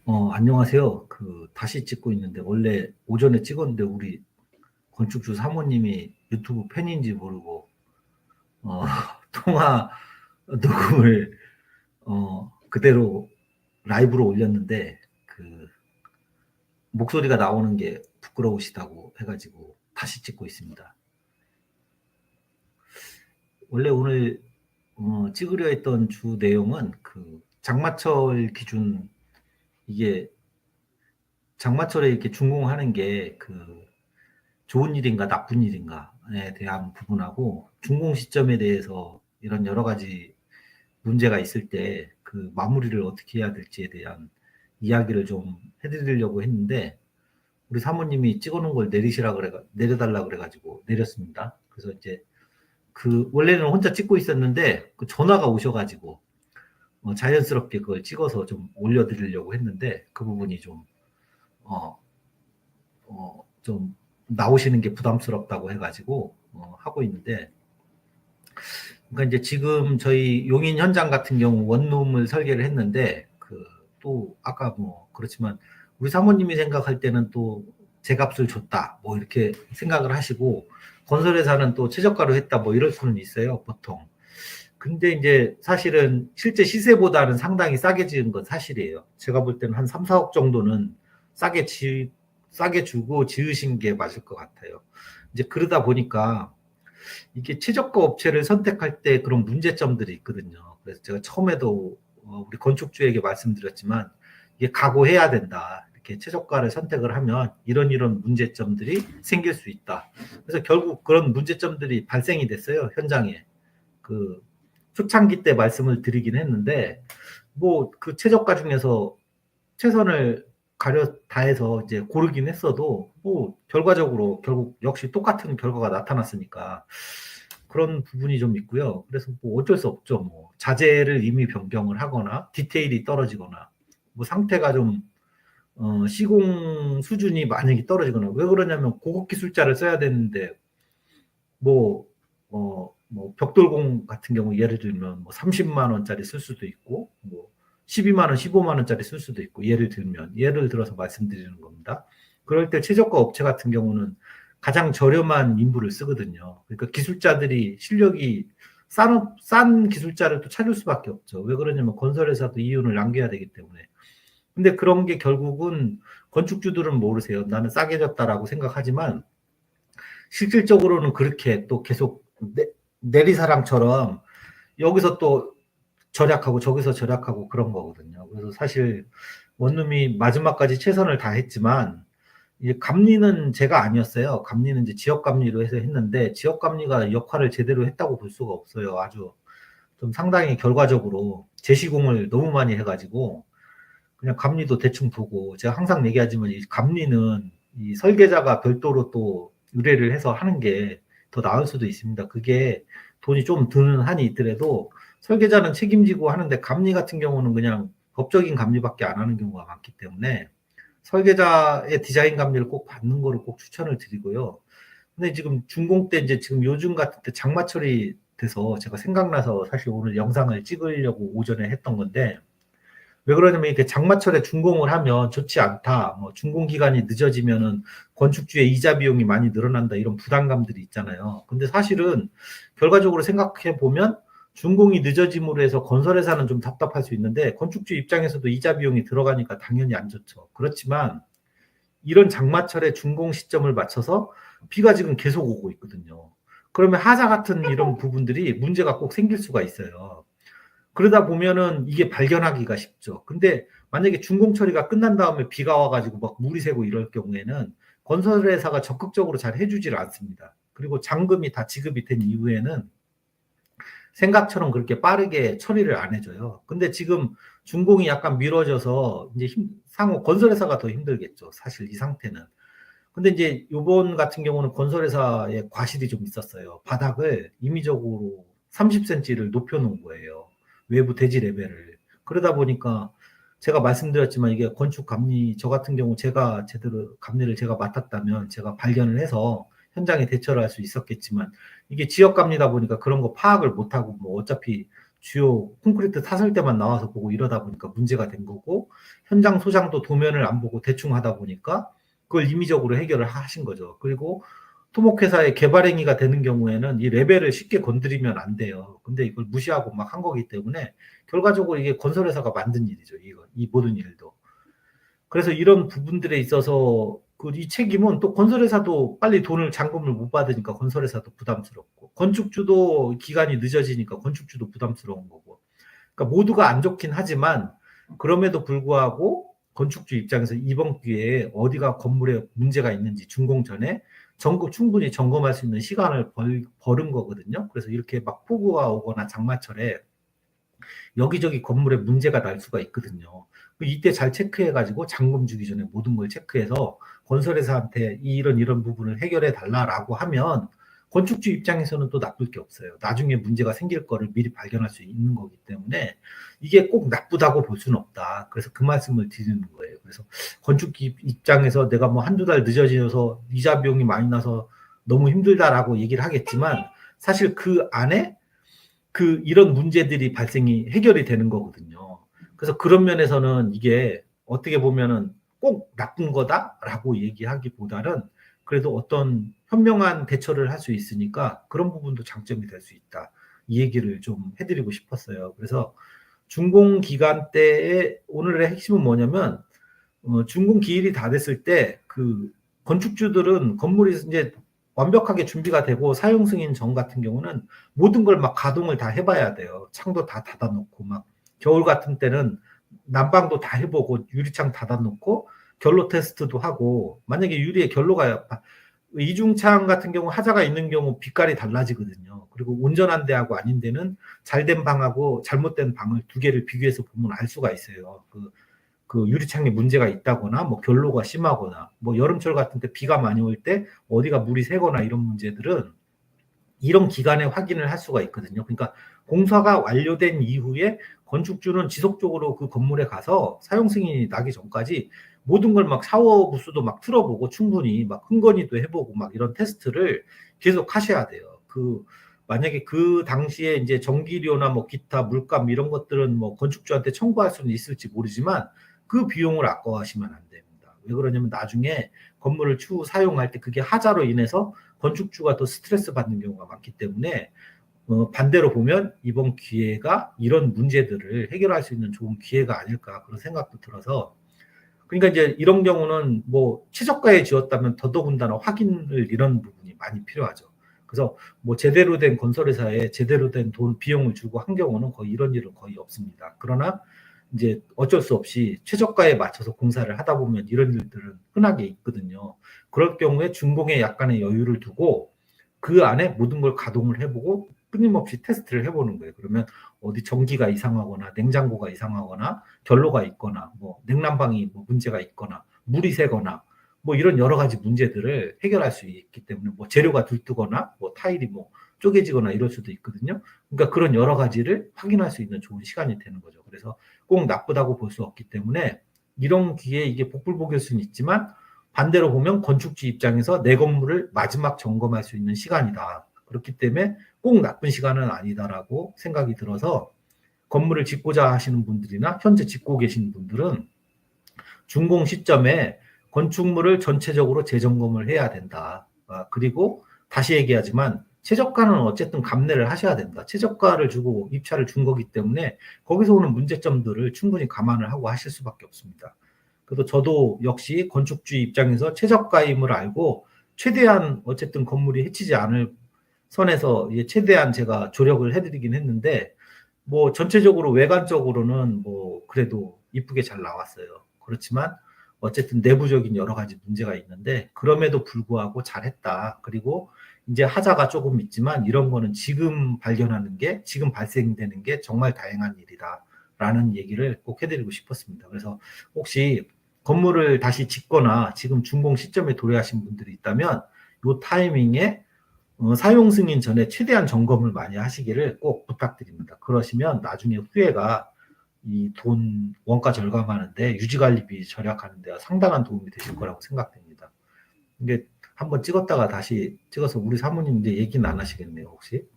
안녕하세요. 다시 찍고 있는데, 원래 오전에 찍었는데, 우리 건축주 사모님이 유튜브 팬인지 모르고, 어, 통화 녹음을, 그대로 라이브로 올렸는데, 목소리가 나오는 게 부끄러우시다고 해가지고, 다시 찍고 있습니다. 원래 오늘, 찍으려 했던 주 내용은, 장마철 기준, 이게 장마철에 이렇게 준공하는 게, 좋은 일인가 나쁜 일인가에 대한 부분하고 준공 시점에 대해서 이런 여러 가지 문제가 있을 때 마무리를 어떻게 해야 될지에 대한 이야기를 좀 해드리려고 했는데 우리 사모님이 찍어놓은 걸 내려달라 그래가지고 내렸습니다. 그래서 이제 원래는 혼자 찍고 있었는데 전화가 오셔가지고 자연스럽게 그걸 찍어서 좀 올려드리려고 했는데 그 부분이 어, 좀 나오시는 게 부담스럽다고 해가지고 하고 있는데, 그러니까 이제 지금 저희 용인 현장 같은 경우 원룸을 설계를 했는데 또 아까 뭐 그렇지만 우리 사모님이 생각할 때는 또 제값을 줬다 뭐 이렇게 생각을 하시고 건설회사는 또 최저가로 했다 뭐 이럴 수는 있어요 보통. 근데 이제 사실은 실제 시세보다는 상당히 싸게 지은 건 사실이에요. 제가 볼 때는 한 3, 4억 정도는 싸게 싸게 주고 지으신 게 맞을 것 같아요. 이제 그러다 보니까 이게 최저가 업체를 선택할 때 그런 문제점들이 있거든요. 그래서 제가 처음에도 우리 건축주에게 말씀드렸지만 이게 각오해야 된다. 이렇게 최저가를 선택을 하면 이런 문제점들이 생길 수 있다. 그래서 결국 그런 문제점들이 발생이 됐어요. 현장에. 그 초창기 때 말씀을 드리긴 했는데 뭐 최저가 중에서 최선을 가려 다해서 이제 고르긴 했어도 뭐 결과적으로 결국 역시 똑같은 결과가 나타났으니까 그런 부분이 좀 있고요. 그래서 뭐 어쩔 수 없죠. 뭐 자재를 이미 변경을 하거나 디테일이 떨어지거나 뭐 상태가 좀 시공 수준이 만약에 떨어지거나 왜 그러냐면 고급 기술자를 써야 되는데 뭐, 뭐, 벽돌공 같은 경우 예를 들면 뭐 30만 원짜리 쓸 수도 있고, 뭐 12만 원, 15만 원짜리 쓸 수도 있고, 예를 들어서 말씀드리는 겁니다. 그럴 때 최저가 업체 같은 경우는 가장 저렴한 인부를 쓰거든요. 그러니까 기술자들이 실력이 싼 기술자를 또 찾을 수밖에 없죠. 왜 그러냐면 건설회사도 이윤을 남겨야 되기 때문에. 근데 그런 게 결국은 건축주들은 모르세요. 나는 싸게 졌다라고 생각하지만 실질적으로는 그렇게 또 계속 내리사랑처럼 여기서 또 절약하고 저기서 절약하고 그런 거거든요. 그래서 사실 원룸이 마지막까지 최선을 다했지만 이제 감리는 제가 아니었어요. 감리는 이제 지역 감리로 해서 했는데 지역 감리가 역할을 제대로 했다고 볼 수가 없어요. 아주 좀 상당히 결과적으로 재시공을 너무 많이 해가지고 그냥 감리도 대충 보고 제가 항상 얘기하지만 이 감리는 이 설계자가 별도로 또 의뢰를 해서 하는 게 더 나을 수도 있습니다. 그게 돈이 좀 드는 한이 있더라도 설계자는 책임지고 하는데 감리 같은 경우는 그냥 법적인 감리밖에 안 하는 경우가 많기 때문에 설계자의 디자인 감리를 꼭 받는 거를 꼭 추천을 드리고요. 근데 지금 준공 때 이제 지금 요즘 같은 때 장마철이 돼서 제가 생각나서 사실 오늘 영상을 찍으려고 오전에 했던 건데 왜 그러냐면 이렇게 장마철에 준공을 하면 좋지 않다. 뭐 준공 기간이 늦어지면은 건축주의 이자 비용이 많이 늘어난다. 이런 부담감들이 있잖아요. 근데 사실은 결과적으로 생각해 보면 준공이 늦어짐으로 해서 건설회사는 좀 답답할 수 있는데 건축주 입장에서도 이자 비용이 들어가니까 당연히 안 좋죠. 그렇지만 이런 장마철에 준공 시점을 맞춰서 비가 지금 계속 오고 있거든요. 그러면 하자 같은 이런 부분들이 문제가 꼭 생길 수가 있어요. 그러다 보면은 이게 발견하기가 쉽죠. 근데 만약에 준공 처리가 끝난 다음에 비가 와가지고 막 물이 새고 이럴 경우에는 건설회사가 적극적으로 잘 해주질 않습니다. 그리고 잔금이 다 지급이 된 이후에는 생각처럼 그렇게 빠르게 처리를 안 해줘요. 근데 지금 준공이 약간 미뤄져서 이제 상호 건설회사가 더 힘들겠죠. 사실 이 상태는. 근데 이제 요번 같은 경우는 건설회사의 과실이 좀 있었어요. 바닥을 임의적으로 30cm를 높여놓은 거예요. 외부 대지 레벨을. 그러다 보니까 제가 말씀드렸지만 이게 건축 감리, 저 같은 경우 제가 제대로 감리를 제가 맡았다면 제가 발견을 해서 현장에 대처를 할 수 있었겠지만 이게 지역 감리다 보니까 그런 거 파악을 못하고 뭐 어차피 주요 콘크리트 탔을 때만 나와서 보고 이러다 보니까 문제가 된 거고, 현장 소장도 도면을 안 보고 대충 하다 보니까 그걸 임의적으로 해결을 하신 거죠. 그리고 토목회사의 개발행위가 되는 경우에는 이 레벨을 쉽게 건드리면 안 돼요. 근데 이걸 무시하고 막 한 거기 때문에 결과적으로 이게 건설회사가 만든 일이죠. 이 모든 일도. 그래서 이런 부분들에 있어서 이 책임은 또 건설회사도 빨리 잔금을 못 받으니까 건설회사도 부담스럽고, 건축주도 기간이 늦어지니까 건축주도 부담스러운 거고. 그러니까 모두가 안 좋긴 하지만, 그럼에도 불구하고 건축주 입장에서 이번 기회에 어디가 건물에 문제가 있는지 준공 전에 충분히 점검할 수 있는 시간을 벌은 거거든요. 그래서 이렇게 막 폭우가 오거나 장마철에 여기저기 건물에 문제가 날 수가 있거든요. 이때 잘 체크해가지고 잔금 주기 전에 모든 걸 체크해서 건설회사한테 이런 부분을 해결해 달라라고 하면 건축주 입장에서는 또 나쁠 게 없어요. 나중에 문제가 생길 거를 미리 발견할 수 있는 거기 때문에 이게 꼭 나쁘다고 볼 수는 없다. 그래서 그 말씀을 드리는 거예요. 그래서 건축기 입장에서 내가 뭐 한두 달 늦어져서 이자 비용이 많이 나서 너무 힘들다라고 얘기를 하겠지만, 사실 그 안에 이런 문제들이 해결이 되는 거거든요. 그래서 그런 면에서는 이게 어떻게 보면은 꼭 나쁜 거다라고 얘기하기보다는 그래도 어떤 현명한 대처를 할 수 있으니까 그런 부분도 장점이 될 수 있다. 이 얘기를 좀 해드리고 싶었어요. 그래서 준공 기간 때의 오늘의 핵심은 뭐냐면, 준공 기일이 다 됐을 때 건축주들은 건물이 이제 완벽하게 준비가 되고 사용 승인 전 같은 경우는 모든 걸 막 가동을 다 해봐야 돼요. 창도 다 닫아놓고, 막 겨울 같은 때는 난방도 다 해보고 유리창 닫아놓고 결로 테스트도 하고, 만약에 유리에 결로가 이중창 같은 경우 하자가 있는 경우 빛깔이 달라지거든요. 그리고 온전한 데하고 아닌 데는 잘된 방하고 잘못된 방을 두 개를 비교해서 보면 알 수가 있어요. 유리창에 문제가 있다거나, 뭐 결로가 심하거나, 뭐 여름철 같은 때 비가 많이 올 때 어디가 물이 새거나 이런 문제들은 이런 기간에 확인을 할 수가 있거든요. 그러니까 공사가 완료된 이후에 건축주는 지속적으로 그 건물에 가서 사용 승인이 나기 전까지 모든 걸 막 샤워 부스도 막 틀어보고 충분히 막 흥건히도 해보고 막 이런 테스트를 계속 하셔야 돼요. 만약에 그 당시에 이제 전기료나 뭐 기타 물감 이런 것들은 뭐 건축주한테 청구할 수는 있을지 모르지만 그 비용을 아까워하시면 안 됩니다. 왜 그러냐면 나중에 건물을 추후 사용할 때 그게 하자로 인해서 건축주가 더 스트레스 받는 경우가 많기 때문에, 반대로 보면 이번 기회가 이런 문제들을 해결할 수 있는 좋은 기회가 아닐까, 그런 생각도 들어서. 그러니까 이제 이런 경우는 뭐 최저가에 지었다면 더더군다나 확인을 이런 부분이 많이 필요하죠. 그래서 뭐 제대로 된 건설회사에 제대로 된 비용을 주고 한 경우는 거의 이런 일은 거의 없습니다. 그러나 이제 어쩔 수 없이 최저가에 맞춰서 공사를 하다 보면 이런 일들은 흔하게 있거든요. 그럴 경우에 준공에 약간의 여유를 두고 그 안에 모든 걸 가동을 해보고 끊임없이 테스트를 해보는 거예요. 그러면 어디 전기가 이상하거나 냉장고가 이상하거나 결로가 있거나 뭐 냉난방이 뭐 문제가 있거나 물이 새거나 뭐 이런 여러 가지 문제들을 해결할 수 있기 때문에, 뭐 재료가 들뜨거나 뭐 타일이 뭐 쪼개지거나 이럴 수도 있거든요. 그러니까 그런 여러 가지를 확인할 수 있는 좋은 시간이 되는 거죠. 그래서 꼭 나쁘다고 볼 수 없기 때문에 이런 기회에 이게 복불복일 수는 있지만, 반대로 보면 건축주 입장에서 내 건물을 마지막 점검할 수 있는 시간이다. 그렇기 때문에 꼭 나쁜 시간은 아니다라고 생각이 들어서, 건물을 짓고자 하시는 분들이나 현재 짓고 계신 분들은 준공 시점에 건축물을 전체적으로 재점검을 해야 된다. 그리고 다시 얘기하지만 최저가는 어쨌든 감내를 하셔야 된다. 최저가를 주고 입찰을 준 거기 때문에 거기서 오는 문제점들을 충분히 감안을 하고 하실 수밖에 없습니다. 그래도 저도 역시 건축주 입장에서 최저가임을 알고 최대한 어쨌든 건물이 해치지 않을 선에서 최대한 제가 조력을 해드리긴 했는데, 뭐 전체적으로 외관적으로는 뭐 그래도 이쁘게 잘 나왔어요. 그렇지만 어쨌든 내부적인 여러 가지 문제가 있는데 그럼에도 불구하고 잘했다. 그리고 이제 하자가 조금 있지만 이런 거는 지금 발견하는 게, 지금 발생되는 게 정말 다행한 일이다라는 얘기를 꼭 해드리고 싶었습니다. 그래서 혹시 건물을 다시 짓거나 지금 준공 시점에 도래하신 분들이 있다면 이 타이밍에 사용 승인 전에 최대한 점검을 많이 하시기를 꼭 부탁드립니다. 그러시면 나중에 후회가 이 원가 절감하는데, 유지관리비 절약하는데 상당한 도움이 되실 거라고 생각됩니다. 이게 한번 찍었다가 다시 찍어서 우리 사모님 이제 얘기는 안 하시겠네요, 혹시?